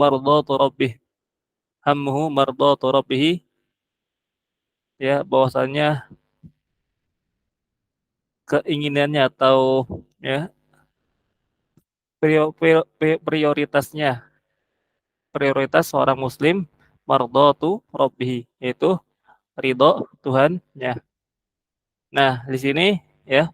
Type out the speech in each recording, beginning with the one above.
mardhatu rabbih. Hammuhu mardhatu rabbih, ya bahwasanya keinginannya atau ya prioritasnya, prioritas seorang muslim mardhatu rabbih, yaitu ridho Tuhannya. Nah, di sini ya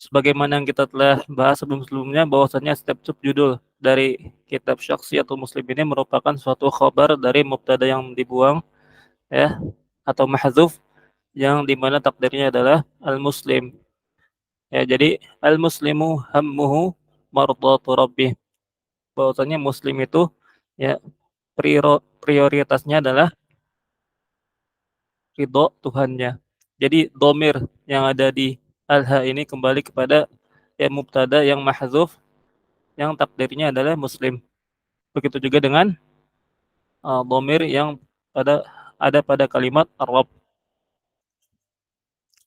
sebagaimana yang kita telah bahas sebelum-sebelumnya bahwasanya setiap subjudul dari kitab Syakhsiyatul Muslim ini merupakan suatu khabar dari mubtada yang dibuang ya atau mahdzuf yang dimana takdirnya adalah al-muslim. Ya, jadi al-muslimu hammuhu mardhatu rabbih. Bahwasanya muslim itu ya prioritasnya adalah ridho Tuhannya. Jadi domir yang ada di al-ha ini kembali kepada ya mubtada yang mahdzuf yang takdirnya adalah muslim. Begitu juga dengan domir yang ada pada kalimat ar-rabb.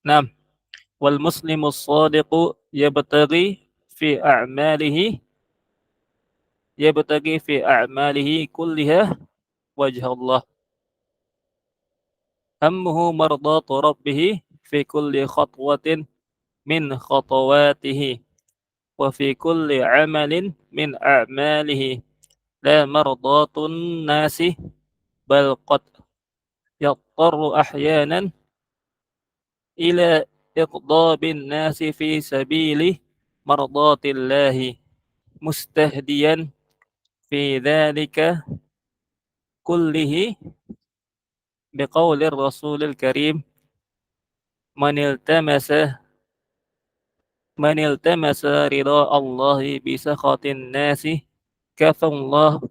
Nah, wal muslimu shadiqu yabtaghi fi a'malihi kulliha wajha Allah. Hammuhu mardatu rabbih fi kulli khatwatin min khatawatihi wa fi kulli amalin min a'malihi la mardatun nasi bal qad yattaru ahyanan ila iqdabin nasi fi sabili mardatillahi mustahdiyan fi dhalika kullihi biqaulir rasulil karim man iltamasa ridha Allahi bi sakhatin nasi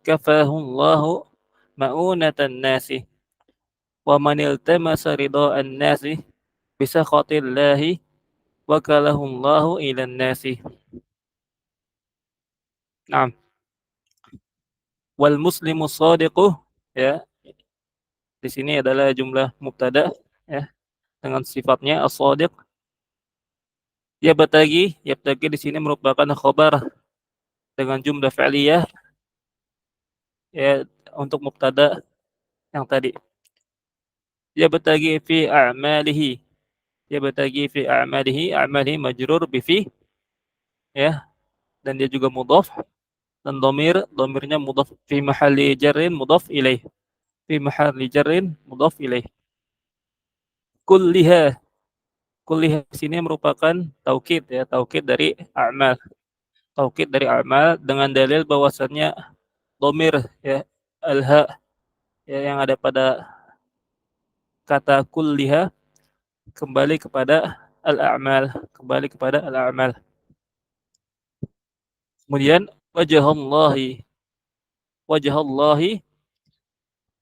kafahullahu ma'unatan nasi wa man iltamasa ridha an-nasi bi sakhatillahi wakalahullahu ilan nasi. Naam. Wal muslimu shadiqu, ya di sini adalah jumlah mubtada ya dengan sifatnya as-shadiq. Yabtagi di sini merupakan khabar dengan jumlah fi'liyah ya untuk mubtada yang tadi. Yabtagi fi a'malihi. A'malihi majrur bi fi ya dan dia juga mudhaf dan domirnya mudhaf fi mahalli jarrin mudhaf ilaih. Kulliha. Kulliha di sini merupakan taukid ya, taukid dari a'mal dengan dalil bahwasannya domir ya alha ya yang ada pada kata kulliha kembali kepada al-a'mal. Kemudian wajahallahi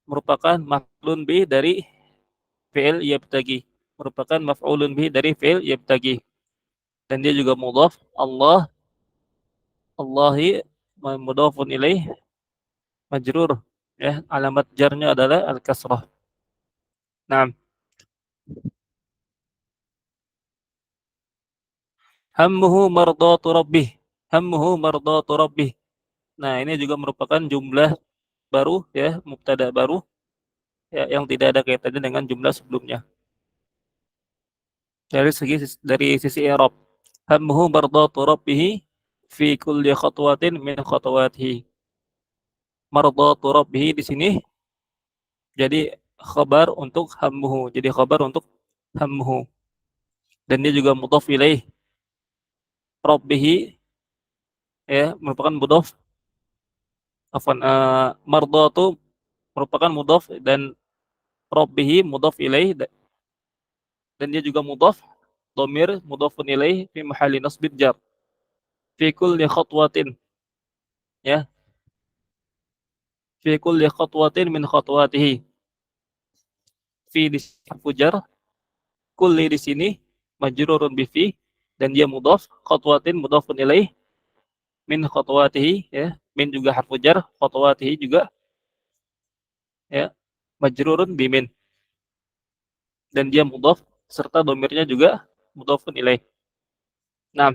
merupakan maf'ulun bih dari fi'il yabtagi. Merupakan maf'ulun bih dari fi'il yabtagi. Dan dia juga mudhaf Allahi mudhafun ilaih majrur ya alamat jarnya adalah al-kasrah. Naam. Hammuhu mardatu rabbih. Nah, ini juga merupakan jumlah baru ya, mubtada baru ya yang tidak ada kaitannya dengan jumlah sebelumnya. Dari sisi i'rab. Hammuhu mardatu rabbih fi kulli khatwatin min khatawatihi. Mardatu rabbih di sini jadi khabar untuk hammuhu. Jadi khabar untuk hammuhu. Dan dia juga mudhaf ilaih. Rabbih ya merupakan mudhaf. Mardatu merupakan mudhaf dan rabbih mudhaf ilaih dan dia juga mudhaf dhamir mudhafun ilaih fi mahalli nasbid jar fi kulli khatwatin ya fi kulli khatwatin min khatwatihi fi di harfu jar kulli di sini majrurun bi fi dan dia mudhaf khatwatin mudhafun ilaih min khatwatihi ya min juga harfu jar khatwatihi juga ya majrurun bi min dan dia mudhaf serta dhamirnya juga mudhafun ilaih. Nah,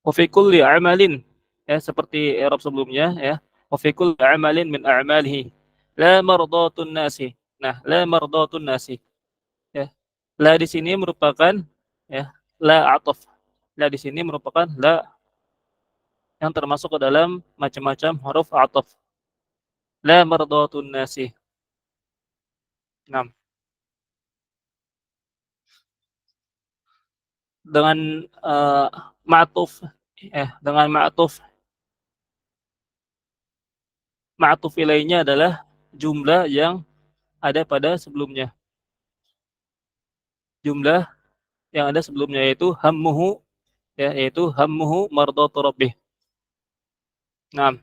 wa fi kulli amalin, ya seperti i'rab sebelumnya ya, wa fi kulli amalin min a'malihi la mardatun nasi. Nah, la mardatun nasi ya. La di sini merupakan ya, la ataf. La di sini merupakan la yang termasuk ke dalam macam-macam huruf ataf. La mardatun nasi. Nah, dengan ma'tuf dengan ma'tuf ma'tuf ilainya adalah jumlah yang ada pada sebelumnya. Jumlah yang ada sebelumnya yaitu hammuhu ya, yaitu hammuhu mardatu rabbih. Naam,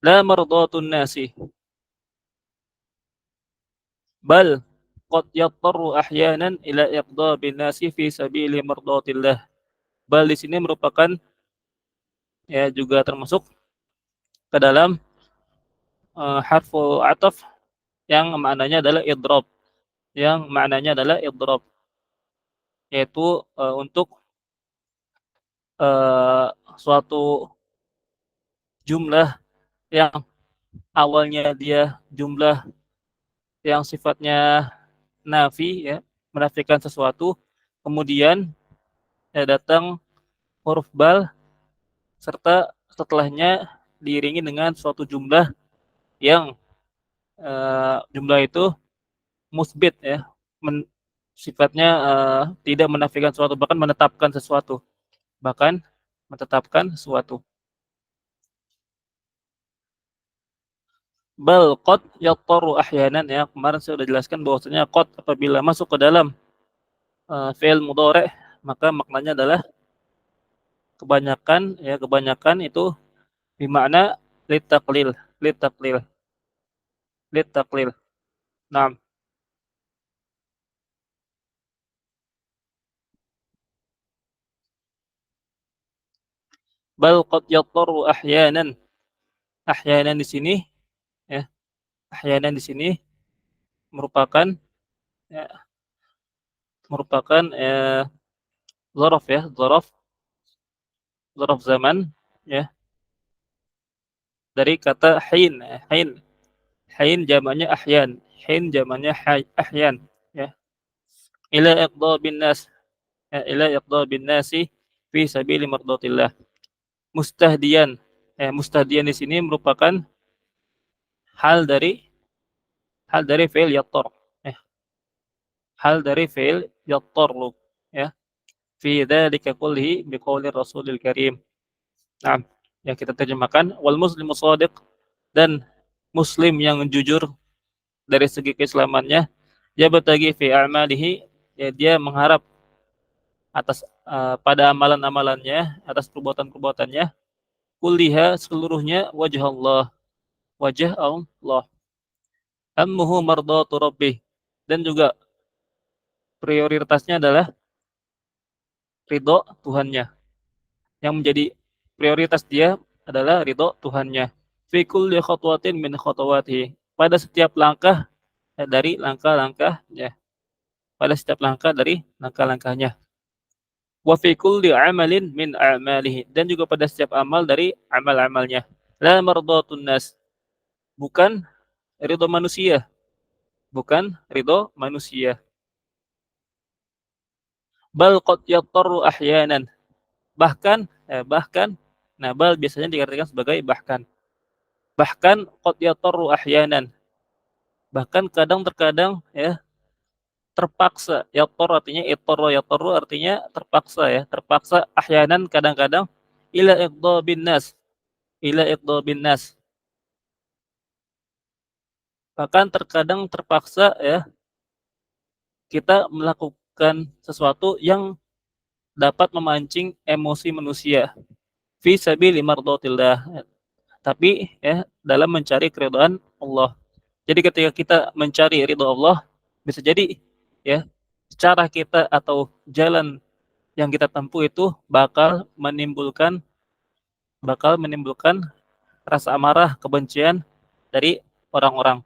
la mardatun nasi bal qad yattaru ahyanan ila iqdabin nasi fi sabili mardatillah. Bal di sini merupakan ya juga termasuk ke dalam harfu ataf yang maknanya adalah idrab, yaitu untuk eee, suatu jumlah yang awalnya dia jumlah yang sifatnya nafi ya, menafikan sesuatu, kemudian datang huruf bal serta setelahnya diiringi dengan suatu jumlah yang jumlah itu musbit ya, sifatnya tidak menafikan sesuatu, bahkan menetapkan sesuatu. Bal qad yattaru ahyanan ya, kemarin saya sudah jelaskan bahwasanya qad apabila masuk ke dalam fi'il mudhari' maka maknanya adalah kebanyakan itu bermakna litaklil litaklil litaklil. Naam, bal qad yattaru ahyanan. Ahyanan di sini ya, ahyanan di sini merupakan ya, merupakan dzaraf ya, dzaraf zaman ya, dari kata hin ya, hin. Hin jamaknya ahyan, hin jamaknya ahyan ya. Ila iqdabin nas ya, ila iqdabin nasi fi sabili mardatillah. Mustahdiyan. Mustahdiyan di sini merupakan hal dari fi'il yattar. Eh, hal dari fi'il yattaru ya. Fi dzalika kullihi biqaulir Rasulil Karim. Nah, yang kita terjemahkan wal muslimu shadiq, dan muslim yang jujur dari segi keislamannya, yabtaghi fi a'malihi, ya dia mengharap atas pada amalan-amalannya, atas perbuatan-perbuatannya, kulliha seluruhnya wajah Allah, wajah Allah. Hammuhu mardatu rabbih, dan juga prioritasnya adalah ridho Tuhannya. Yang menjadi prioritas dia adalah ridho Tuhannya. Fi kulli khatwatin min khatawatihi, pada setiap langkah dari langkah-langkahnya, pada setiap langkah dari langkah-langkahnya. Wa fi kulli amalin min a'malihi, dan juga pada setiap amal dari amal-amalnya. La mardatun nas, bukan ridho manusia, bukan ridho manusia. Bal qad yattaru ahyanan, bahkan nah bal biasanya diartikan sebagai bahkan. Bahkan qad yattaru ahyanan, bahkan kadang terkadang ya terpaksa. Yattar artinya ittara, yattaru artinya terpaksa ya, terpaksa, ahyanan kadang-kadang, ila iqdabin nas, ila iqdabin nas. Bahkan terkadang terpaksa ya kita melakukan sesuatu yang dapat memancing emosi manusia. Fi sabili mardatillah. Tapi ya dalam mencari keridhaan Allah. Jadi ketika kita mencari ridha Allah, bisa jadi ya cara kita atau jalan yang kita tempuh itu bakal menimbulkan rasa amarah, kebencian dari orang-orang.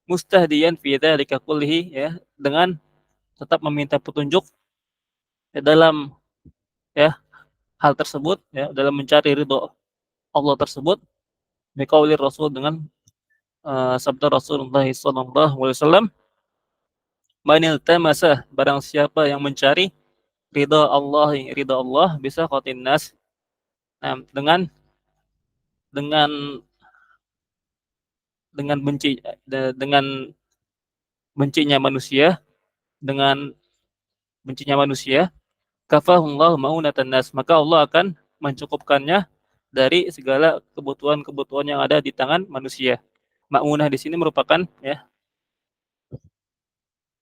Mustahdiyan fi dzalika kullihi ya, dengan tetap meminta petunjuk dalam ya hal tersebut ya dalam mencari ridho Allah tersebut biqaulir Rasul dengan sabda Rasulullah sallallahu alaihi wasallam, "Man iltamasa barang siapa yang mencari ridha Allah bisa qatin nas." Nah, dengan dengan benci dengan bencinya manusia, dengan bencinya manusia, kafahullahu maunatan nas, maka Allah akan mencukupkannya dari segala kebutuhan-kebutuhan yang ada di tangan manusia. Maunah di sini merupakan ya,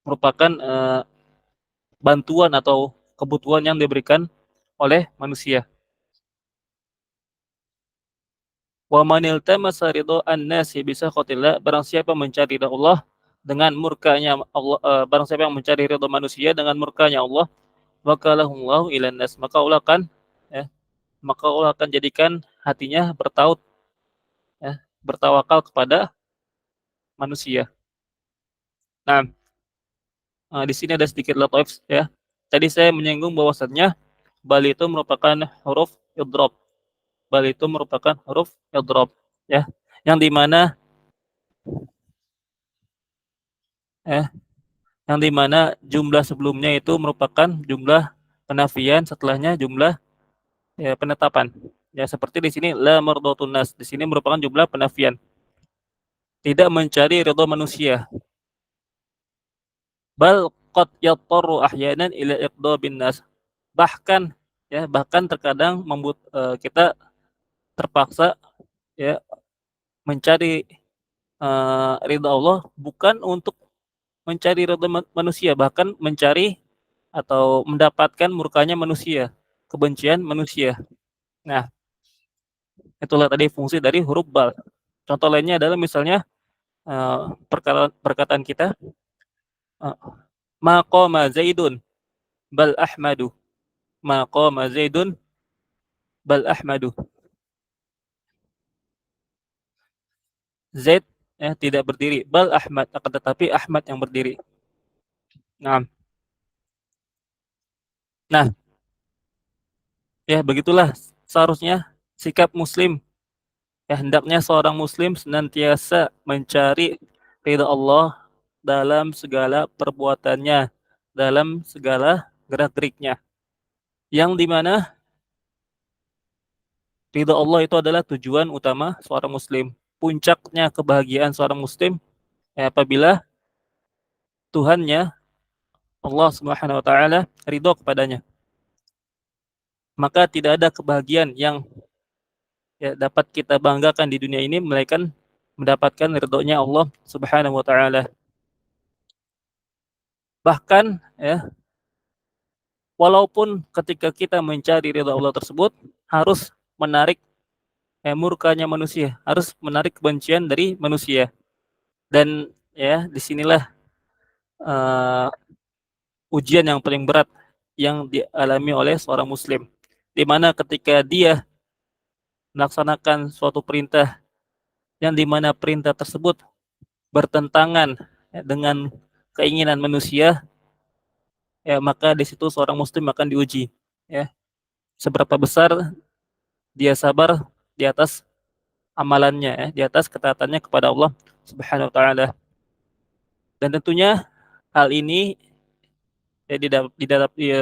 merupakan bantuan atau kebutuhan yang diberikan oleh manusia. Wa man iltamasa ridhaan nasi bisakhatillah, barang siapa mencari ridha Allah dengan murkanya Allah, barang siapa yang mencari ridha manusia dengan murkanya Allah, wakalahullahu ilan nas, maka Allah akan ya, maka Allah akan jadikan hatinya bertaut ya, bertawakal kepada manusia. Nah, di sini ada sedikit lataif ya. Tadi saya menyinggung bahwasannya bal itu merupakan huruf idrob. Bal itu merupakan huruf idrob ya. Yang di mana eh yang di mana jumlah sebelumnya itu merupakan jumlah penafian, setelahnya jumlah ya penetapan. Ya seperti di sini la mardhatun nas. Di sini merupakan jumlah penafian. Tidak mencari ridha manusia. Bal qad yattaru ahyanan ila iqdabin nas. Bahkan ya, bahkan terkadang kita terpaksa ya mencari ridha Allah bukan untuk mencari ridha manusia, bahkan mencari atau mendapatkan murkanya manusia, kebencian manusia. Nah, itulah tadi fungsi dari huruf bal. Contoh lainnya adalah misalnya perkataan kita, uh, ma qama Zaidun bal Ahmadu. Ma qama Zaidun bal Ahmadu. Zaid tidak berdiri, bal Ahmad, akan tetapi Ahmad yang berdiri. Nah, nah ya begitulah seharusnya sikap muslim. Ya hendaknya seorang muslim senantiasa mencari ridha Allah dalam segala perbuatannya, dalam segala gerak-geriknya. Yang dimana ridha Allah itu adalah tujuan utama seorang muslim. Puncaknya kebahagiaan seorang muslim ya, apabila Tuhannya Allah Subhanahu wa taala ridho kepadanya. Maka tidak ada kebahagiaan yang ya dapat kita banggakan di dunia ini melainkan mendapatkan ridhonya Allah Subhanahu wa taala. Bahkan ya, walaupun ketika kita mencari ridha Allah tersebut harus menarik murkanya manusia, harus menarik kebencian dari manusia. Dan ya disinilah uh, ujian yang paling berat yang dialami oleh seorang muslim, di mana ketika dia melaksanakan suatu perintah yang di mana perintah tersebut bertentangan ya, dengan keinginan manusia, ya maka di situ seorang muslim akan diuji ya seberapa besar dia sabar di atas amalannya ya, di atas ketaatannya kepada Allah Subhanahu wa taala. Dan tentunya hal ini ya,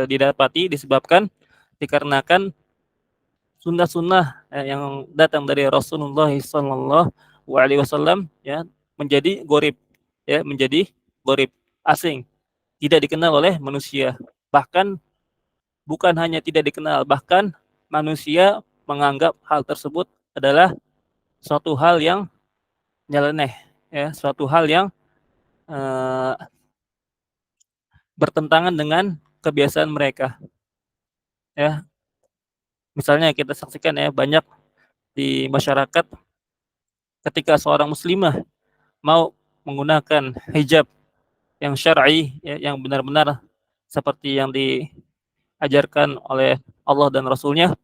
didapati disebabkan dikarenakan sunnah-sunnah yang datang dari Rasulullah sallallahu alaihi wasallam ya menjadi gharib ya, menjadi gharib, asing, tidak dikenal oleh manusia. Bahkan bukan hanya tidak dikenal, bahkan manusia menganggap hal tersebut adalah suatu hal yang nyeleneh ya, suatu hal yang uh, bertentangan dengan kebiasaan mereka ya. Misalnya kita saksikan ya banyak di masyarakat ketika seorang muslimah mau menggunakan hijab yang syar'i ya, yang benar-benar seperti yang diajarkan oleh Allah dan Rasulnya,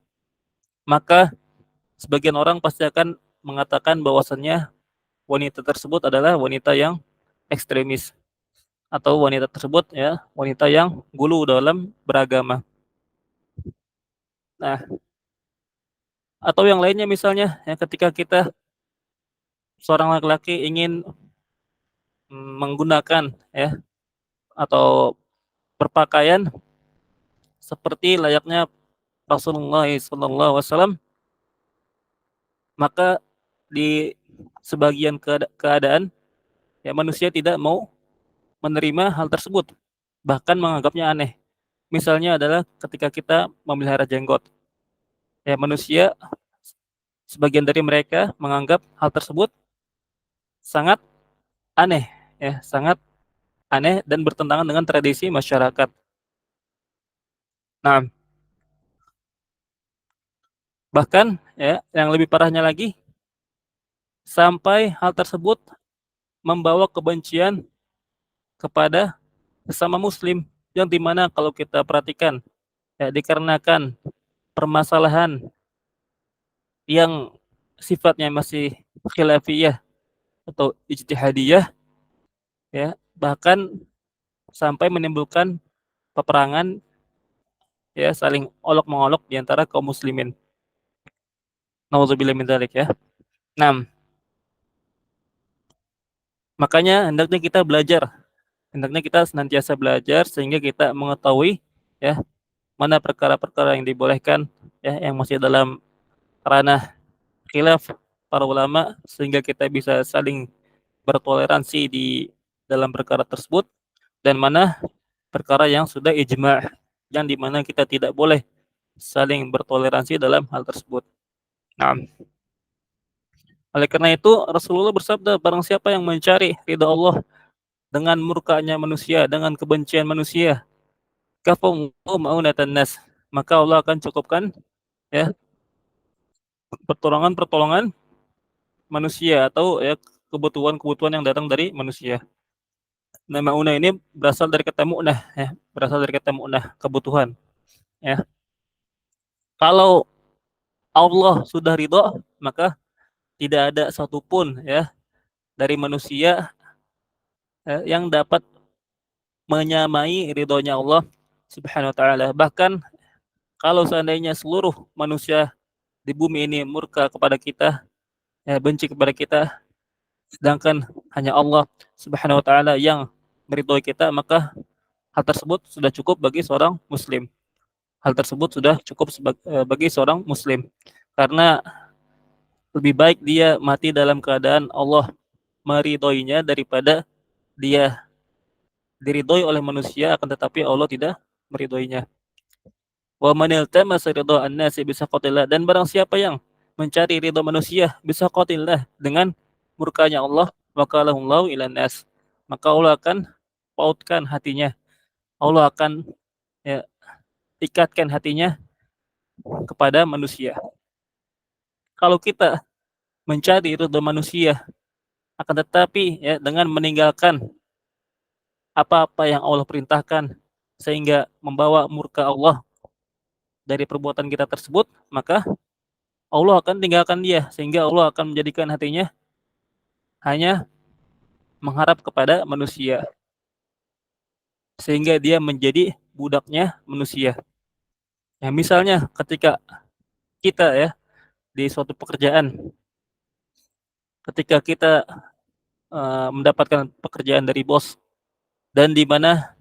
maka sebagian orang pasti akan mengatakan bahwasannya wanita tersebut adalah wanita yang ekstremis atau wanita tersebut ya wanita yang gulu dalam beragama. Nah, atau yang lainnya misalnya ya ketika kita seorang laki-laki ingin menggunakan ya atau berpakaian seperti layaknya Rasulullah SAW, maka di sebagian keadaan ya manusia tidak mau menerima hal tersebut, bahkan menganggapnya aneh. Misalnya adalah ketika kita memelihara jenggot, ya manusia sebagian dari mereka menganggap hal tersebut sangat aneh, ya sangat aneh dan bertentangan dengan tradisi masyarakat. Nah, bahkan ya yang lebih parahnya lagi, sampai hal tersebut membawa kebencian kepada sesama muslim, yang dimana kalau kita perhatikan ya dikarenakan permasalahan yang sifatnya masih khilafiyah atau ijtihadiyah ya, bahkan sampai menimbulkan peperangan ya, saling olok-mengolok di antara kaum muslimin. Nauzubillah min dzalik ya. Nah, makanya hendaknya kita senantiasa belajar sehingga kita mengetahui ya mana perkara-perkara yang dibolehkan ya yang masih dalam ranah khilaf para ulama, sehingga kita bisa saling bertoleransi di dalam perkara tersebut, dan mana perkara yang sudah ijma', yang dimana kita tidak boleh saling bertoleransi dalam hal tersebut. Nah, oleh karena itu Rasulullah bersabda, barang siapa yang mencari ridha Allah dengan murkanya manusia, dengan kebencian manusia, kafahu ma'unatan nas, maka Allah akan cukupkan ya pertolongan-pertolongan manusia atau ya kebutuhan-kebutuhan yang datang dari manusia. Nah, maunah ini berasal dari kata mu'nah ya, berasal dari kata mu'nah, kebutuhan ya. Kalau Allah sudah ridho, maka tidak ada satupun ya dari manusia yang dapat menyamai ridhonya Allah Subhanahu wa taala. Bahkan kalau seandainya seluruh manusia di bumi ini murka kepada kita, ya benci kepada kita, sedangkan hanya Allah Subhanahu wa taala yang meridhoi kita, maka hal tersebut sudah cukup bagi seorang muslim. Hal tersebut sudah cukup bagi seorang muslim. Karena lebih baik dia mati dalam keadaan Allah meridhoinya daripada dia diridhoi oleh manusia akan tetapi Allah tidak meridhoinya. Wa man iltamasa ridha an-nasi bisaqatillah, dan barang siapa yang mencari ridha manusia bisaqatillah dengan murkanya Allah, maka lahumullahu ilan nas, maka Allah akan pautkan hatinya, Allah akan ya, ikatkan hatinya kepada manusia. Kalau kita mencari ridha manusia akan tetapi ya dengan meninggalkan apa-apa yang Allah perintahkan sehingga membawa murka Allah dari perbuatan kita tersebut, maka Allah akan tinggalkan dia sehingga Allah akan menjadikan hatinya hanya mengharap kepada manusia sehingga dia menjadi budaknya manusia. Ya, misalnya ketika kita ya di suatu pekerjaan, ketika kita mendapatkan pekerjaan dari bos dan di mana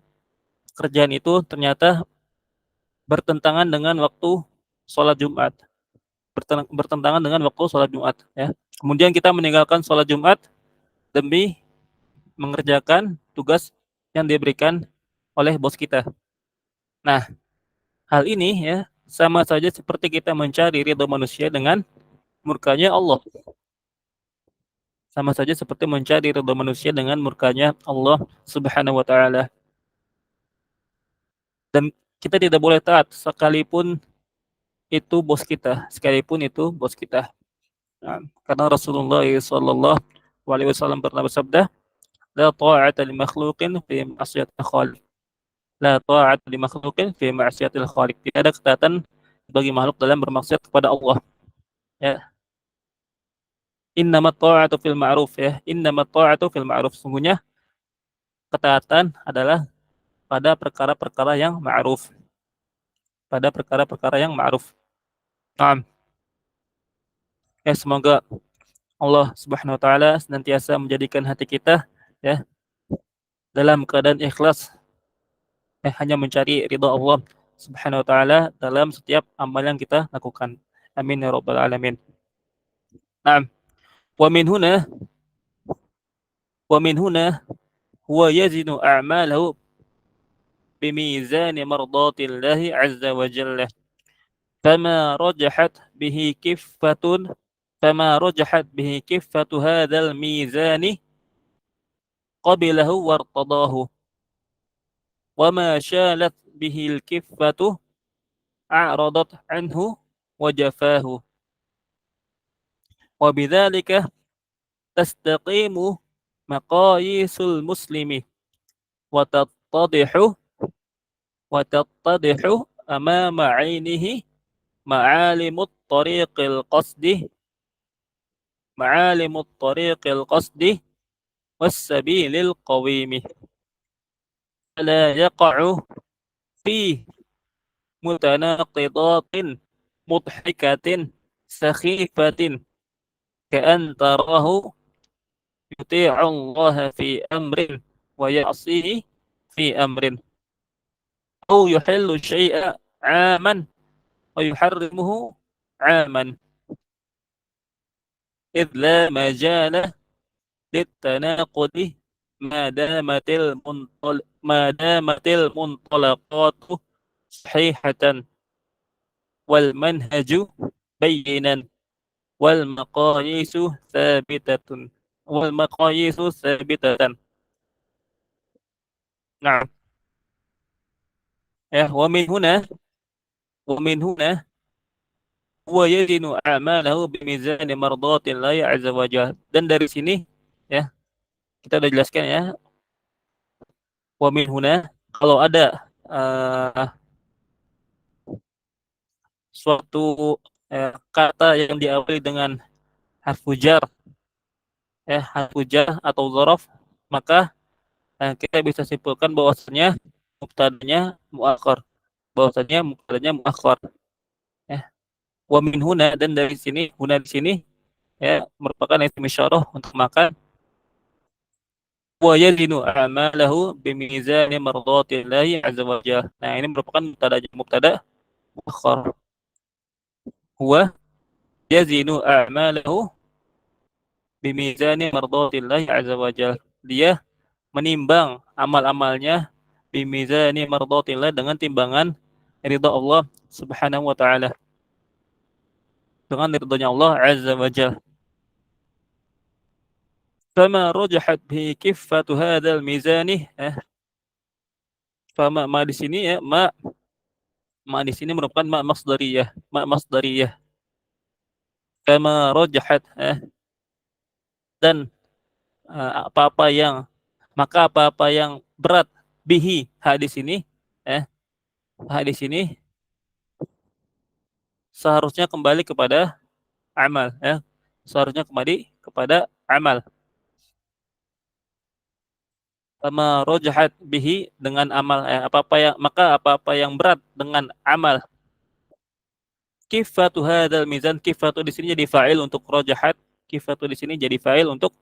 pekerjaan itu ternyata bertentangan dengan waktu sholat Jumat, bertentangan dengan waktu sholat Jumat ya. Kemudian kita meninggalkan sholat Jumat demi mengerjakan tugas yang diberikan oleh bos kita. Nah, hal ini ya sama saja seperti kita mencari ridho manusia dengan murkanya Allah. Sama saja seperti mencari ridho manusia dengan murkanya Allah Subhanahu wa taala. Dan kita tidak boleh taat sekalipun itu bos kita. Nah, karena Rasulullah sallallahu alaihi wasallam pernah bersabda, la ta'ata li makhluqin fi ma'siyatil khaliq. La ta'ata li makhluqin fi ma'siyatil khaliq. Tidak ada ketaatan bagi makhluk dalam bermaksiat kepada Allah. Ya. Innamat ta'atu fil ma'ruf ya. Innamat ta'atu fil ma'ruf. Sungguhnya ketaatan adalah pada perkara-perkara yang ma'ruf. Pada perkara-perkara yang ma'ruf. Naam. Ya, semoga Allah Subhanahu wa taala senantiasa menjadikan hati kita ya dalam keadaan ikhlas hanya mencari ridha Allah Subhanahu wa taala dalam setiap amal yang kita lakukan. Amin ya rabbal alamin. Naam. Wa min huna wa min huna huwa yazinu a'malahu bimizan mardatillahi azza wa jalla. Fama rajahat bihi kiffatun fama rajahat bihi kiffatu hadzal mizani qabilahu wartadahu. وما شالت به الكفة أعرضت عنه وجفاه وبذلك تستقيم مقاييس المسلم وتتضح وتتضح أمام عينه معالم الطريق القصد معالم الطريق القصد والسبيل القويم فلا يقع فيه متناقضات مضحكة سخيفة كأن تراه يطيع الله في أمر ويعصيه في أمر أو يحل الشيء عاما ويحرمه عاما إذ لا مجال للتناقض ما دامت المنطلقات صحيحة والمنهج بينا والمقاييس ثابتة والمقاييس ثابتة. نعم. Ya, wa min huna huwa yazinu a'malahu bimizani mardatillahi azza wa jalla. Dan dari sini ya, kita udah jelaskan ya, wa min huna kalau ada suatu kata yang diawali dengan harfu jar harfu jar atau dzaraf, maka kita bisa simpulkan bahwasanya mubtadanya muakhar. Bahwasanya mubtadanya muakhar. Ya. Wa min huna, dan dari sini, huna di sini ya merupakan isim isyarah untuk makan. Wa yazinu a'malahu bimizani mardatillahi azza wa jalla. Nah, ini merupakan mubtada muakhar. Huwa yazinu a'malahu bimizani mardatillahi azza wa jalla. Dia menimbang amal-amalnya bimizani mardatillah, dengan timbangan ridha Allah Subhanahu wa taala. Dengan ridhonya Allah azza wa jalla. Fama rajahat bi kiffatu hadzal mizani fama ma di sini ya ma di sini merupakan ma masdariyah. Fama rajahat dan apa-apa yang maka apa-apa yang berat bihi hadis ini hadis ini seharusnya kembali kepada amal seharusnya kembali kepada amal. Fama rajahat bihi, dengan amal apa-apa yang berat dengan amal. Kifatu hadzal mizan, kifatu di sini jadi fa'il untuk rajahat, kifatu di sini jadi fa'il untuk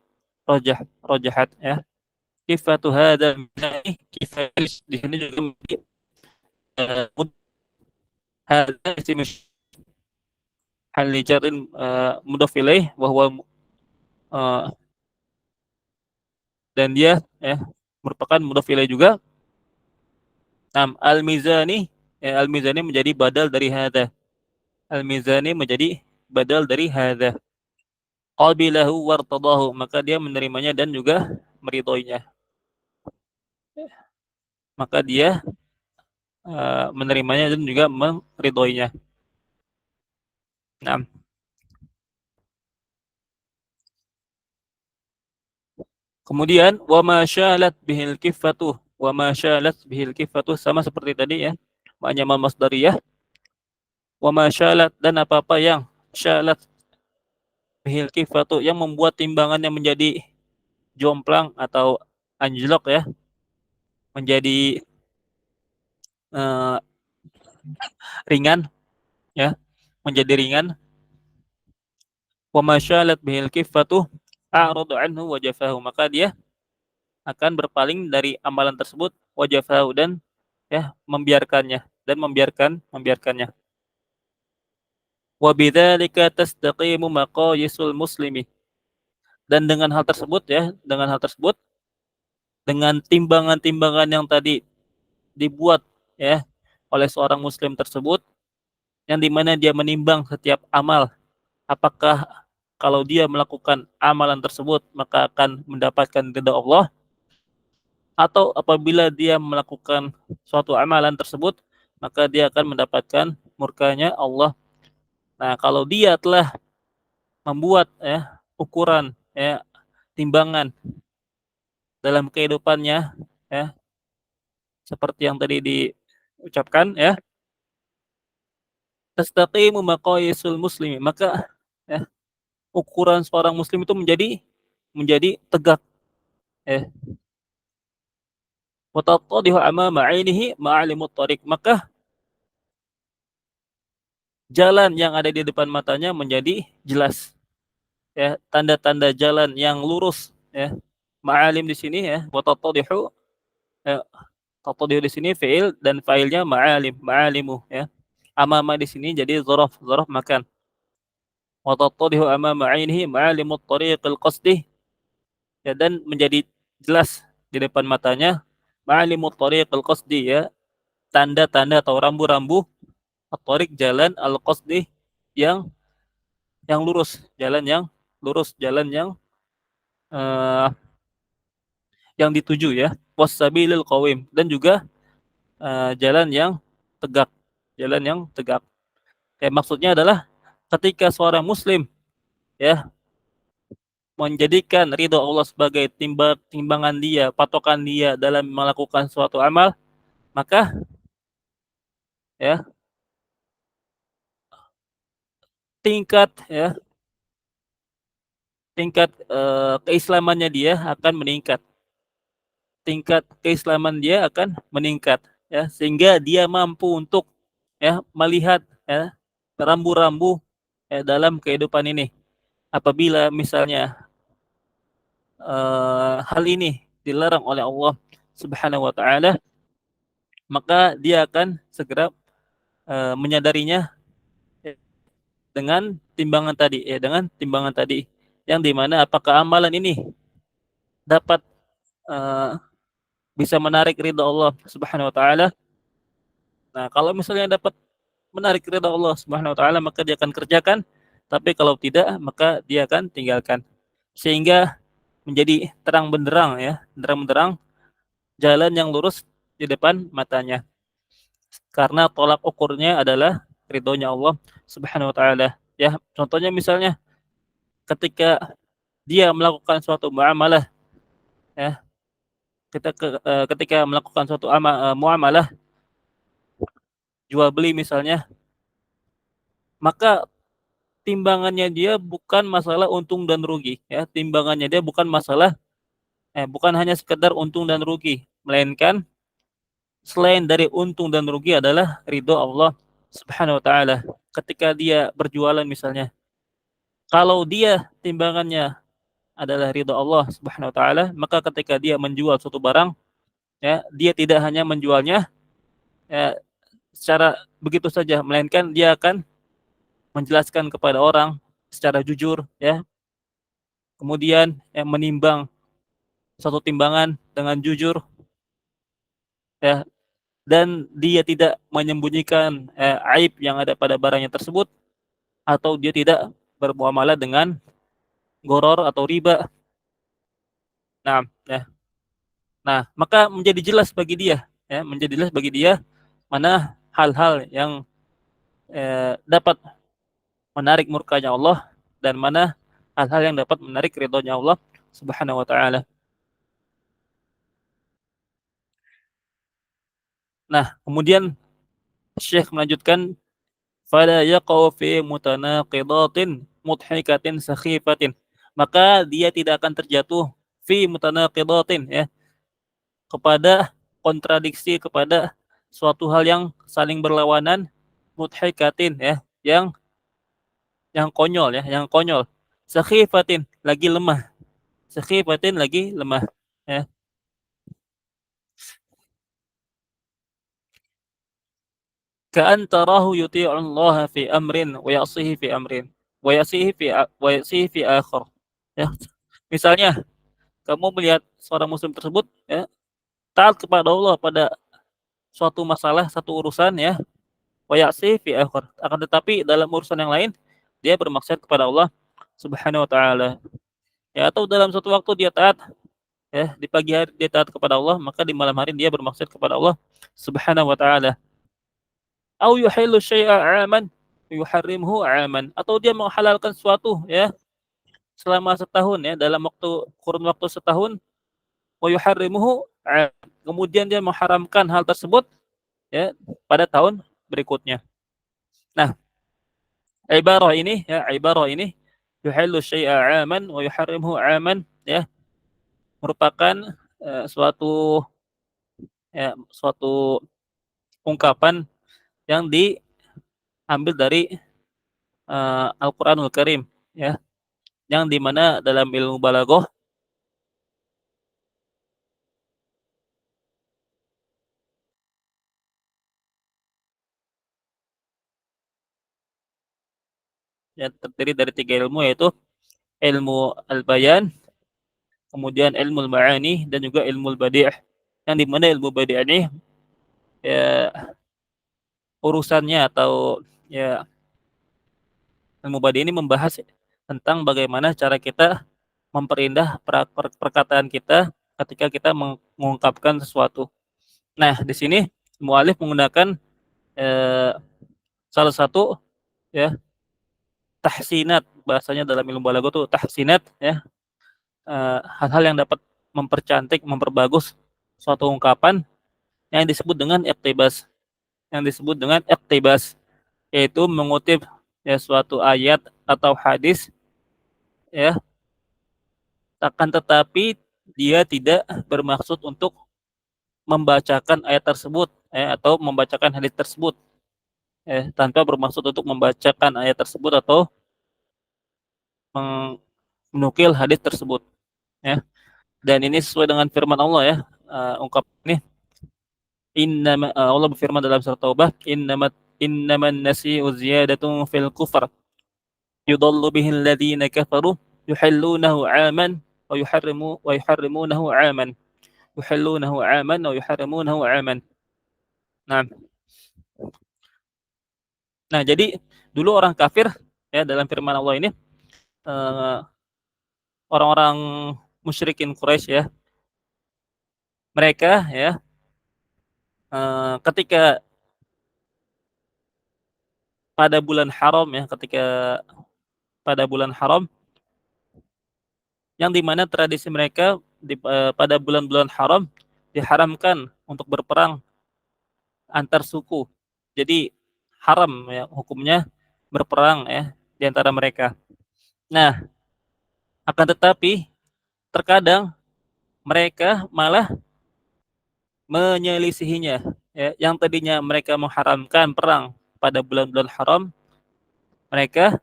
rajahat ya. Kifatu hadzal mizan, kifatu di sini juga menjadi hadza isim hal jarin mudhaf ilaih wa huwa dan dia merupakan mudhaf ilaih juga. Al-mizani al-mizani menjadi badal dari hadza. Al-mizani menjadi badal dari hadza. Qabilahu wartadahu, maka dia menerimanya dan juga meridhoinya. Maka dia menerimanya dan juga meridhoinya. Nah, kemudian wa ma syalat bihil kiffatu sama seperti tadi ya. Maknanya masdariyah. Wa ma syalat, dan apa-apa yang syalat bihil kiffatu, yang membuat timbangannya menjadi jomplang atau anjlok ya, menjadi ringan ya. menjadi ringan. Wa ma syalat bihil kiffatu a'rada anhu wa jafahu, maka dia akan berpaling dari amalan tersebut, wa jafahu, dan ya membiarkannya, dan membiarkannya. Wa bidzalika tastaqimu maqayisul muslimi, dan dengan hal tersebut ya, dengan timbangan-timbangan yang tadi dibuat ya oleh seorang muslim tersebut, yang dimana dia menimbang setiap amal, apakah kalau dia melakukan amalan tersebut maka akan mendapatkan ridha Allah, atau apabila dia melakukan suatu amalan tersebut maka dia akan mendapatkan murkanya Allah. Nah, kalau dia telah membuat ya ukuran ya timbangan dalam kehidupannya ya seperti yang tadi diucapkan ya, tastaqimu maqayisul muslimi, maka ya ukuran seorang muslim itu menjadi tegak ya. Wa tattadihu amama 'ainihi ma'alimut thariq, maka jalan yang ada di depan matanya menjadi jelas ya, tanda-tanda jalan yang lurus ya. Ma'alim di sini ya, wa tattadihu ya, tattadihu di sini fi'il dan fa'ilnya ma'alim, ma'alimu ya. Amama di sini jadi dzaraf makan. Wa tattadihu amama 'ainihi ma'alimut thariqil qasdi, ya, dan menjadi jelas di depan matanya ma'alimut thariqil qasdi ya, tanda-tanda atau rambu-rambu at-thariq, jalan, al-qasdi yang lurus, jalan uh, yang dituju ya, wassabilil qawim, dan juga jalan yang tegak, jalan yang tegak. Maksudnya adalah ketika seorang muslim ya menjadikan ridho Allah sebagai timbangan dia, patokan dia dalam melakukan suatu amal, maka ya tingkat ya tingkat keislamannya dia akan meningkat, tingkat keislaman dia akan meningkat ya, sehingga dia mampu untuk ya melihat ya rambu-rambu ya dalam kehidupan ini. Apabila misalnya hal ini dilarang oleh Allah Subhanahu wa taala, maka dia akan segera menyadarinya ya, dengan timbangan tadi yang dimana apakah amalan ini dapat uh, bisa menarik ridha Allah Subhanahu wa taala. Nah, kalau misalnya dapat menarik ridha Allah Subhanahu wa taala maka dia akan kerjakan, tapi kalau tidak maka dia akan tinggalkan. Sehingga menjadi terang benderang jalan yang lurus di depan matanya. Karena tolak ukurnya adalah ridhonya Allah Subhanahu wa taala. Ya, contohnya misalnya ketika dia melakukan suatu muamalah ya, ketika melakukan suatu muamalah jual beli misalnya, maka timbangannya dia bukan masalah untung dan rugi ya, timbangannya dia bukan hanya sekedar untung dan rugi, melainkan selain dari untung dan rugi adalah ridho Allah Subhanahu wa taala. Ketika dia berjualan misalnya, kalau dia timbangannya adalah ridho Allah Subhanahu wa taala, maka ketika dia menjual suatu barang ya, dia tidak hanya menjualnya ya secara begitu saja, melainkan dia akan menjelaskan kepada orang secara jujur ya, kemudian menimbang suatu timbangan dengan jujur ya, dan dia tidak menyembunyikan aib yang ada pada barangnya tersebut, atau dia tidak bermuamalah dengan goror atau riba. Nah, ya. Nah, maka menjadi jelas bagi dia ya, menjadi jelas bagi dia mana hal-hal yang dapat menarik murkanya Allah dan mana hal-hal yang dapat menarik ridhonya Allah Subhanahu wa taala. Nah, kemudian Syekh melanjutkan fala yaqau fi mutanaqidatin mudhikatin sakhifatin, maka dia tidak akan terjatuh fi mutanaqidatin ya, kepada kontradiksi, kepada suatu hal yang saling berlawanan, mudhikatin ya, yang yang konyol ya, yang konyol. Sakhifatin, lagi lemah. Sakhifatin, lagi lemah, ya. Ka'an tarahu yuti'ullaha fi amrin wa ya'sihi fi amrin wa ya'sihi fi akhar. Ya. Misalnya kamu melihat seorang muslim tersebut ya, taat kepada Allah pada suatu masalah, satu urusan ya, wa ya'sihi fi akhar. Akan tetapi dalam urusan yang lain dia bermaksiat kepada Allah Subhanahu wa taala. Ya, atau dalam suatu waktu dia taat ya, di pagi hari dia taat kepada Allah, maka di malam hari dia bermaksiat kepada Allah Subhanahu wa taala. Au yuhillu syai'a 'aman yuharrimhu 'aman, atau dia menghalalkan sesuatu ya selama setahun ya, dalam kurun waktu setahun, wa yuharrimuhu 'am, kemudian dia mengharamkan hal tersebut ya pada tahun berikutnya. Nah, ibarah ini yuhillu syai'a 'aman wa yuharrimhu 'aman ya, merupakan suatu suatu ungkapan yang diambil dari Al-Qur'anul Karim ya, yang di mana dalam ilmu balaghah yang terdiri dari 3 ilmu, yaitu ilmu al-bayan, kemudian ilmu al-ma'ani, dan juga ilmu al-badi'. Yang di mana ilmu badi' ini ya urusannya atau ya ilmu badi' ini membahas tentang bagaimana cara kita memperindah perkataan kita ketika kita mengungkapkan sesuatu. Nah, di sini mu'alif menggunakan eh, salah satu ya tahsinat, bahasanya dalam ilmu balaghah itu tahsinat ya, hal-hal yang dapat mempercantik, memperbagus suatu ungkapan yang disebut dengan iqtibas. Yang disebut dengan iqtibas yaitu mengutip ya suatu ayat atau hadis ya, akan tetapi dia tidak bermaksud untuk membacakan ayat tersebut ya, atau membacakan hadis tersebut ya, tanpa bermaksud untuk membacakan ayat tersebut atau menukil hadis tersebut ya. Dan ini sesuai dengan firman Allah ya, ungkap ini Allah berfirman dalam surat Taubah, innaman nasi'u ziyadatun fil kufr yudallu bihi alladziina kafaru yuhillunahu 'aman wa yuharrimunahu 'aman yuhillunahu 'aman wa yuharrimunahu 'aman. Nah, nah jadi dulu orang kafir ya, dalam firman Allah ini eh, orang-orang musyrikin Quraisy ya, mereka ya ketika pada bulan haram ya, ketika pada bulan haram yang di mana tradisi mereka pada bulan-bulan haram diharamkan untuk berperang antar suku. Jadi haram ya hukumnya berperang ya di antara mereka. Nah, akan tetapi terkadang mereka malah menyelisihinya ya. Yang tadinya mereka mengharamkan perang pada bulan-bulan haram, mereka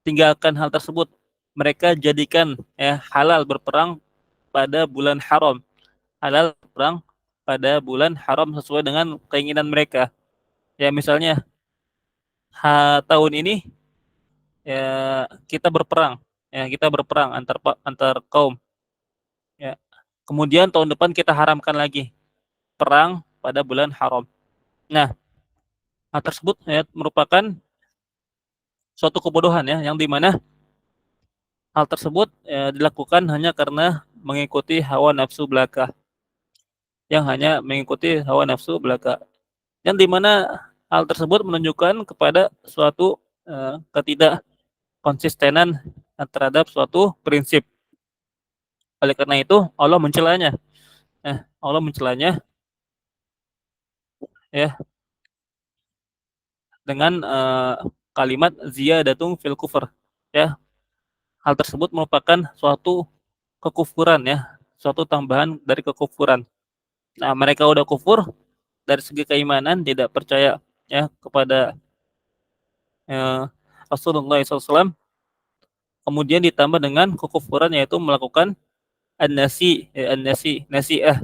tinggalkan hal tersebut. Mereka jadikan ya halal berperang pada bulan haram. Halal berperang pada bulan haram sesuai dengan keinginan mereka. Ya misalnya tahun ini ya kita berperang antar kaum ya. Kemudian tahun depan kita haramkan lagi perang pada bulan haram. Nah, hal tersebut ya merupakan suatu kebodohan ya, yang dimana hal tersebut ya, dilakukan hanya karena mengikuti hawa nafsu belaka, yang dimana hal tersebut menunjukkan kepada suatu ketidak konsistenan terhadap suatu prinsip. Oleh karena itu Allah mencelanya. Allah mencelanya ya dengan kalimat ziyadatung fil kufur. Ya, hal tersebut merupakan suatu kekufuran ya, suatu tambahan dari kekufuran. Nah, mereka udah kufur dari segi keimanan, tidak percaya ya kepada eh, Rasulullah SAW, kemudian ditambah dengan kekufuran yaitu melakukan nasi'ah,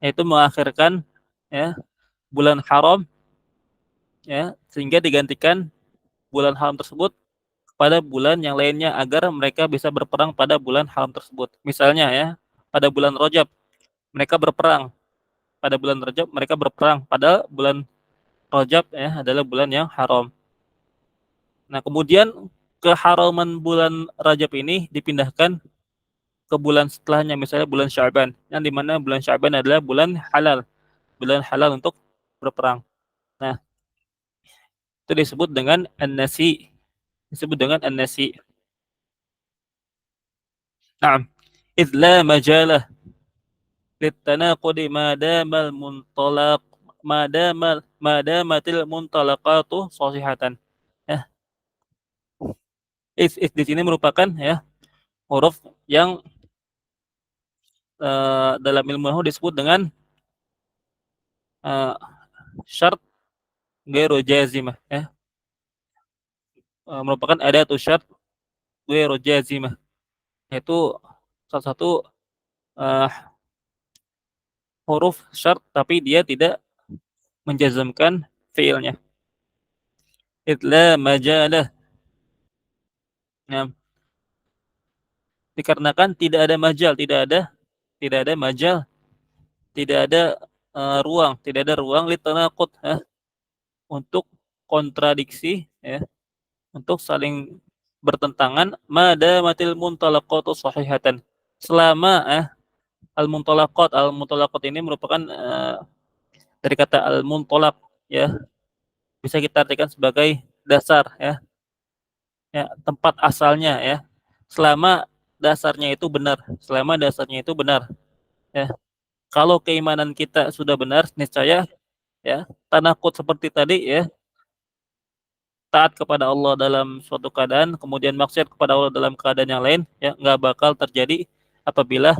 yaitu mengakhirkan ya bulan haram ya, sehingga digantikan bulan haram tersebut pada bulan yang lainnya agar mereka bisa berperang pada bulan haram tersebut. Misalnya ya, pada bulan Rajab mereka berperang, pada bulan Rajab mereka berperang, pada bulan Rajab ya adalah bulan yang haram. Nah, kemudian keharaman bulan Rajab ini dipindahkan ke bulan setelahnya, misalnya bulan Sya'ban, yang dimana bulan Sya'ban adalah bulan halal untuk berperang. Nah, itu disebut dengan an-nasi, disebut dengan an-nasi. Naam, idz la majalah litanaqudi madamal muntalaq madamatil muntalaqatu sahihatan. Ya, di sini merupakan ya huruf yang dalam ilmu nahwu disebut dengan uh, syarat ghairu jazimah ya. Merupakan adatu syarat ghairu jazimah, yaitu salah satu uh, huruf syarat tapi dia tidak menjazamkan fiilnya. Idla majalah. Nah, dikarenakan tidak ada majal, tidak ada majal, tidak ada ruang, tidak ada ruang litanaqud ya, untuk kontradiksi ya, untuk saling bertentangan madamatil muntalaqatu sahihatan. Selama al-muntalaqat ini merupakan dari kata al-muntalaq ya, bisa kita artikan sebagai dasar ya, ya tempat asalnya ya. Selama dasarnya itu benar, selama dasarnya itu benar ya. Kalau keimanan kita sudah benar, niscaya ya tanakut seperti tadi ya, taat kepada Allah dalam suatu keadaan, kemudian maksiat kepada Allah dalam keadaan yang lain, ya nggak bakal terjadi apabila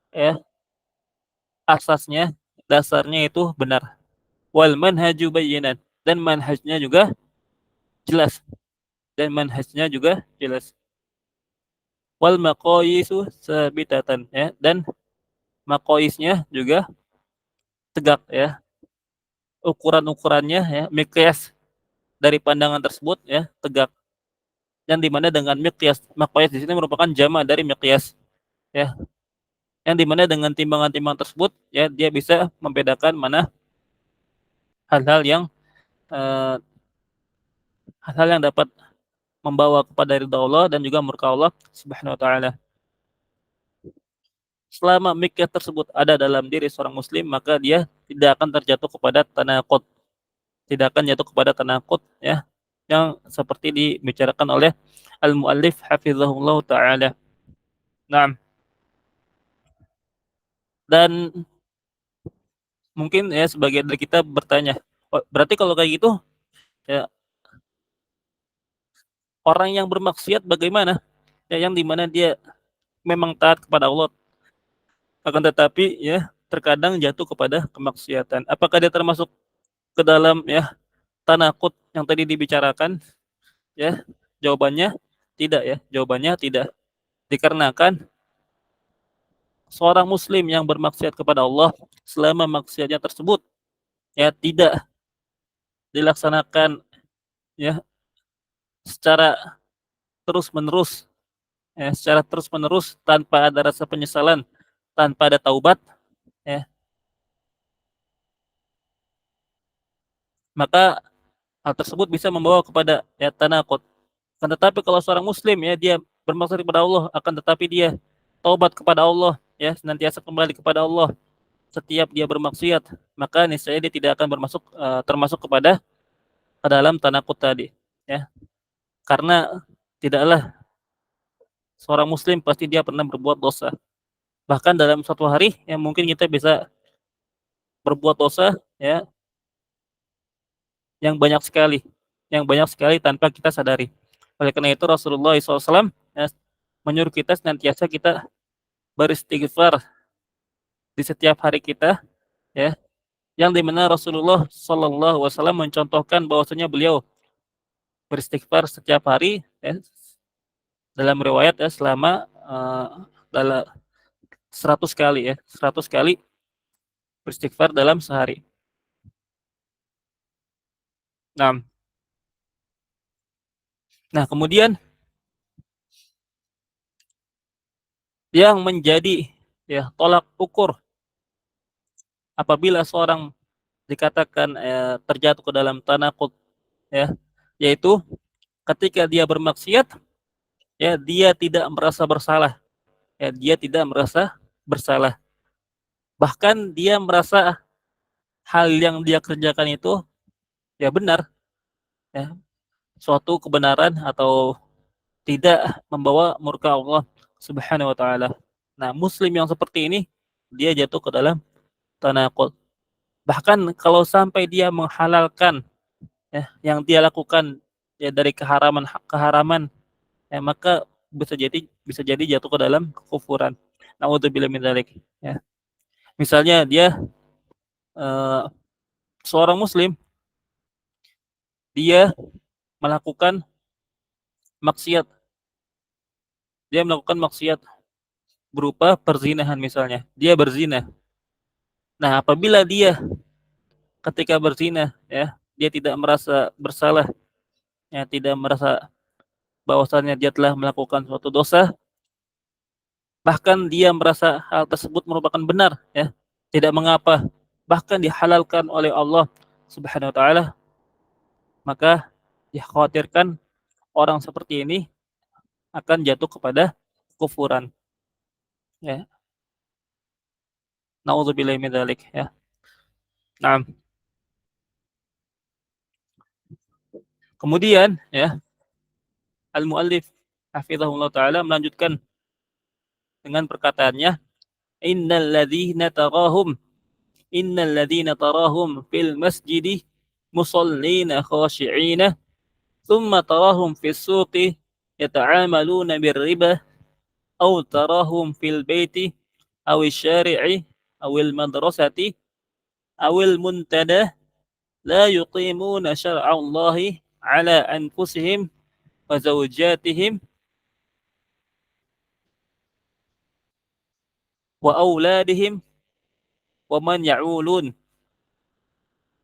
ya asasnya, dasarnya itu benar. Wal manhaju bayyinan, dan manhajnya juga jelas, dan manhajnya juga jelas. Wal maqayisu sabitatan ya, dan maqayisnya juga tegak ya. Ukuran-ukurannya ya, miqyas dari pandangan tersebut ya tegak. Yang dimana dengan miqyas, maqyas di sini merupakan jama dari miqyas ya, yang dimana dengan timbangan-timbangan tersebut ya dia bisa membedakan mana hal-hal yang eh, hal-hal yang dapat membawa kepada ridha Allah dan juga murka Allah Subhanahu wa taala. Selama miqyas tersebut ada dalam diri seorang muslim, maka dia tidak akan terjatuh kepada tanaqud, tidak akan jatuh kepada tanaqud ya, yang seperti dibicarakan oleh al-muallif hafizahullah taala. Nah, dan mungkin ya sebagian dari kita bertanya, oh, berarti kalau kayak gitu ya orang yang bermaksiat bagaimana? Ya yang dimana dia memang taat kepada Allah, akan tetapi ya terkadang jatuh kepada kemaksiatan. Apakah dia termasuk ke dalam ya tanakut yang tadi dibicarakan? Ya, jawabannya tidak ya. Jawabannya tidak. Dikarenakan seorang muslim yang bermaksiat kepada Allah, selama maksiatnya tersebut ya tidak dilaksanakan ya secara terus-menerus, ya, secara terus-menerus tanpa ada rasa penyesalan, tanpa ada taubat ya, maka hal tersebut bisa membawa kepada ya tanakut. Akan tetapi kalau seorang muslim ya dia bermaksud kepada Allah, akan tetapi dia taubat kepada Allah ya, senantiasa kembali kepada Allah setiap dia bermaksiat, maka niscaya dia tidak akan termasuk kepada ke dalam tanakut tadi ya. Karena tidaklah seorang muslim pasti dia pernah berbuat dosa. Bahkan dalam satu hari yang mungkin kita bisa berbuat dosa ya yang banyak sekali, yang banyak sekali tanpa kita sadari. Oleh karena itu Rasulullah SAW ya, menyuruh kita senantiasa kita beristighfar di setiap hari kita ya, yang dimana Rasulullah SAW mencontohkan bahwasanya beliau beristighfar setiap hari ya, dalam riwayat ya selama dalam 100 kali ya, 100 kali beristighfar dalam sehari. Nah, nah kemudian yang menjadi ya tolak ukur apabila seorang dikatakan terjatuh ke dalam tanaqud ya, yaitu ketika dia bermaksiat ya dia tidak merasa bersalah, ya dia tidak merasa bersalah, bahkan dia merasa hal yang dia kerjakan itu ya benar, ya suatu kebenaran atau tidak membawa murka Allah Subhanahu wa taala. Nah, muslim yang seperti ini dia jatuh ke dalam tanaqud. Bahkan kalau sampai dia menghalalkan ya yang dia lakukan ya dari keharaman ya maka bisa jadi jatuh ke dalam kekufuran. Nauzubillah min dzalik ya. Misalnya dia eh, seorang muslim dia melakukan maksiat, dia melakukan maksiat berupa perzinahan misalnya. Dia berzina. Nah, apabila dia ketika berzina ya, dia tidak merasa bersalah, ya tidak merasa bahwasannya dia telah melakukan suatu dosa, bahkan dia merasa hal tersebut merupakan benar ya, tidak mengapa, bahkan dihalalkan oleh Allah Subhanahu wa taala, maka dikhawatirkan orang seperti ini akan jatuh kepada kufuran ya. Nauzubillahi min dzalik ya. Nah, kemudian ya al-muallif hafizahullah taala melanjutkan dengan perkataannya innal ladzina tarahum fil masjidi musallina khashi'ina thumma tarahum fis suqi yata'amaluna bir riba aw tarahum fil baiti aw syari'i aw al madrasati aw al muntada la yuqimuna syar'a Allah ala anfusihim wa zawjatihim wa auladihim wa man ya'ulun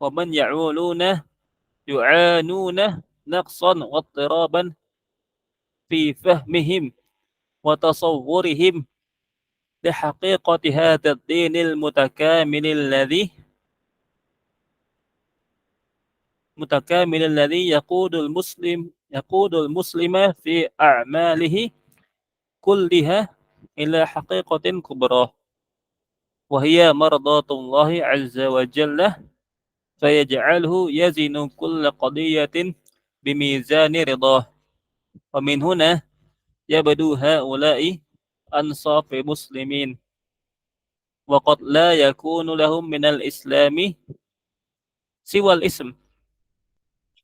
wa man ya'uluna yu'anuna naqsan wa ittiraban fi fahmihim wa tasawwurihim li haqiqati hadha ad-din al-mutakamil alladhi yaqudul muslima fi a'malihi kulliha ila haqiqatin kubra wa hiya mardatullahi azza wa jalla fayaj'alhu yazinu kulla qadiyatin bimizani ridah wa min huna yabdu haula'i ansafi muslimin wa qad la yakunu lahum minal islami siwal ism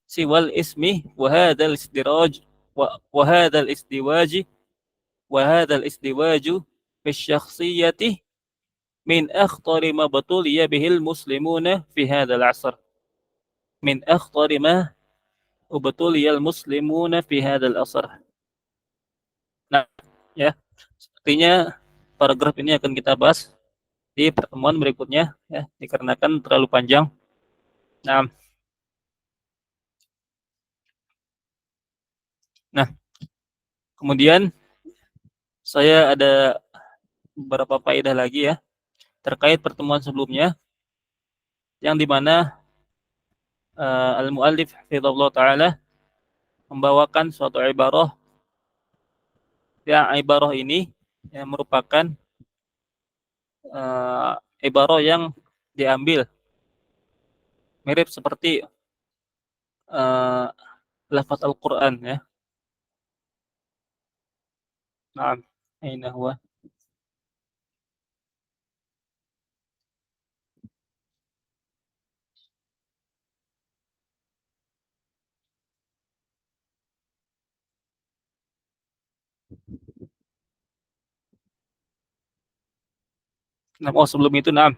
siwal ismi wa hadzal istiraj wa hadzal istiwaji wa hadzal istiwaju fi syakhsiyati min akhtari ma batuliya bihil muslimuna fi hadzal asr min akhtari ma ubtuliyal muslimuna fi hadzal asr. Nah, ya, sepertinya paragraf ini akan kita bahas di pertemuan berikutnya ya, dikarenakan terlalu panjang. Nah, nah, kemudian saya ada beberapa faedah lagi ya terkait pertemuan sebelumnya yang dimana al-muallif hafizahullah taala membawakan suatu ibarah yang ibarah ini yang merupakan ibarah yang diambil mirip seperti uh, lafaz Al-Qur'an ya. Nah, aina huwa. Nah, oh sebelum itu nah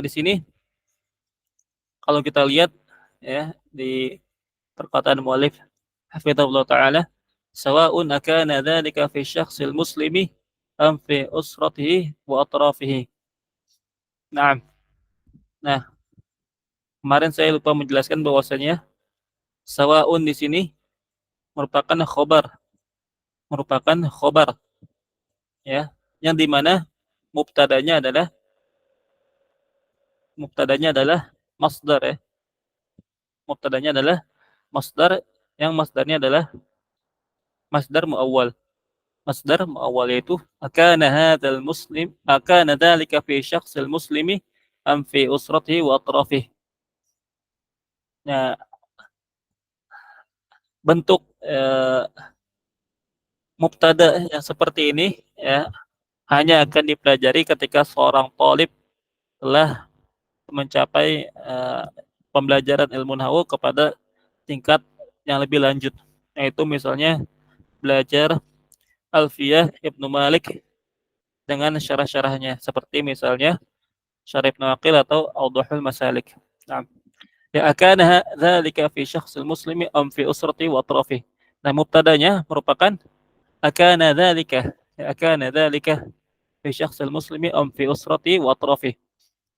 di sini kalau kita lihat ya di perkataan muallif hafizahullah taala, sawa'un akana dzalika fi syakhsil muslimi am fi usratihi wa atrafihi. Naam. Nah, kemarin saya lupa menjelaskan bahwasanya sawa'un di sini merupakan khobar, merupakan khobar, ya, yang di mana mubtadanya adalah masdar, ya. Mubtadanya adalah masdar, yang masdarnya adalah masdar muawwal. Masdar muawwal yaitu akana hadzal muslim, akana dzalika fi syakhsil muslimi am fi usratihi wa atrafihi. Nah, bentuk mubtada yang seperti ini, ya, hanya akan dipelajari ketika seorang talib telah mencapai pembelajaran ilmu nahwu kepada tingkat yang lebih lanjut, yaitu misalnya belajar Alfiyah Ibnu Malik dengan syarah-syarahnya, seperti misalnya Syarah Ibnu Aqil atau Awdahul Masalik. Nah, ya akana dzalika fi syakhsil muslimi am fi usrati wa atrafi. Nah, mubtadanya merupakan akana dzalika, ya akana dzalika fi syakhsil muslimi am fi usrati wa atrafi.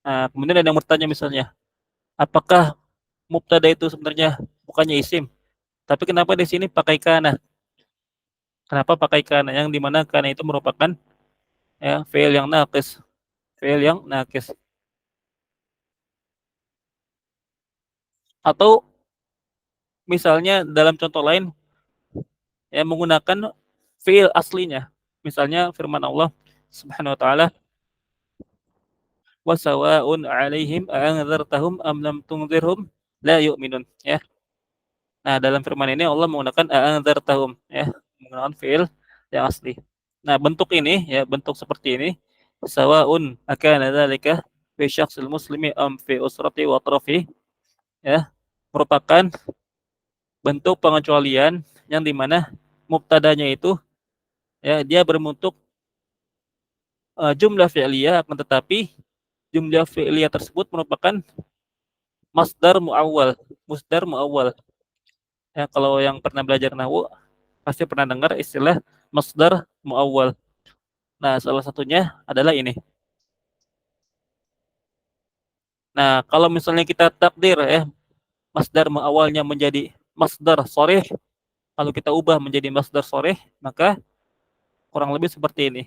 Nah, kemudian ada yang bertanya misalnya, apakah mubtada itu sebenarnya bukannya isim, tapi kenapa di sini pakai kana? Kenapa pakai kana? Yang dimana kana itu merupakan, ya, fi'il yang naqis, fi'il yang naqis. Atau misalnya dalam contoh lain, ya, menggunakan fi'il aslinya. Misalnya firman Allah Subhanahu wa taala, wa sawa'un 'alaihim a'anzartahum am lam tunzirhum la yu'minun, ya. Nah, dalam firman ini Allah menggunakan a'anzartahum, ya, menggunakan fi'il yang asli. Nah, bentuk ini, ya, bentuk seperti ini, sawa'un akana dzalika fi syakhsil muslimi am fi usrati wa atrafi, ya, merupakan bentuk pengecualian yang dimana mubtadanya itu, ya, dia berbentuk jumlah fi'liyah, akan tetapi jumlah fi'liyah tersebut merupakan masdar muawwal, masdar muawwal. Ya, kalau yang pernah belajar nahwu pasti pernah dengar istilah masdar muawwal. Nah, salah satunya adalah ini. Nah, kalau misalnya kita takdir, ya, masdar muawwalnya menjadi masdar sharih, kalau kita ubah menjadi masdar sharih, maka kurang lebih seperti ini.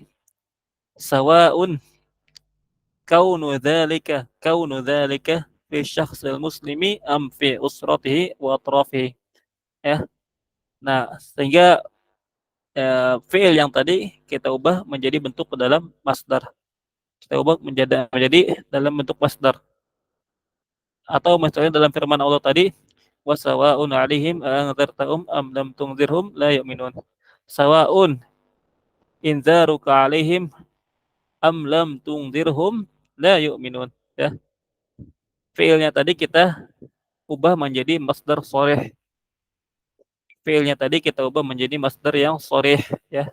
Sawa'un kaunu dzalika fi syakhsil muslimi am fi usratihi wa atrafihi, ya. Nah, sehingga fi'il yang tadi kita ubah menjadi bentuk ke dalam masdar. Kita ubah menjadi dalam bentuk masdar. Atau misalnya dalam firman Allah tadi, wa sawa'un 'alaihim a'anzartahum am lam tunzirhum la yu'minun. Sawa'un inzaruka 'alaihim am lam tunzirhum la yu'minun, ya. Fiilnya tadi kita ubah menjadi masdar sharih. Fiilnya tadi kita ubah menjadi masdar yang sharih, ya,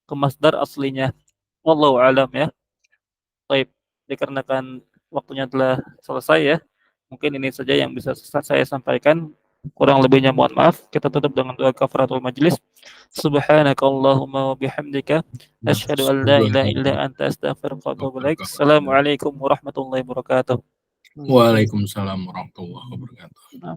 ke masdar aslinya. Wallahu a'lam, ya. Baik, dikarenakan waktunya telah selesai, ya. Mungkin ini saja yang bisa saya sampaikan. Kurang lebihnya mohon maaf. Kita tutup dengan doa kafaratul majlis. Subhanakallahumma wa bihamdika asyhadu an la ilaha illa anta astaghfiruka wa atubu ilaik. Assalamualaikum warahmatullahi wabarakatuh. Waalaikumsalam warahmatullahi wabarakatuh. Nah.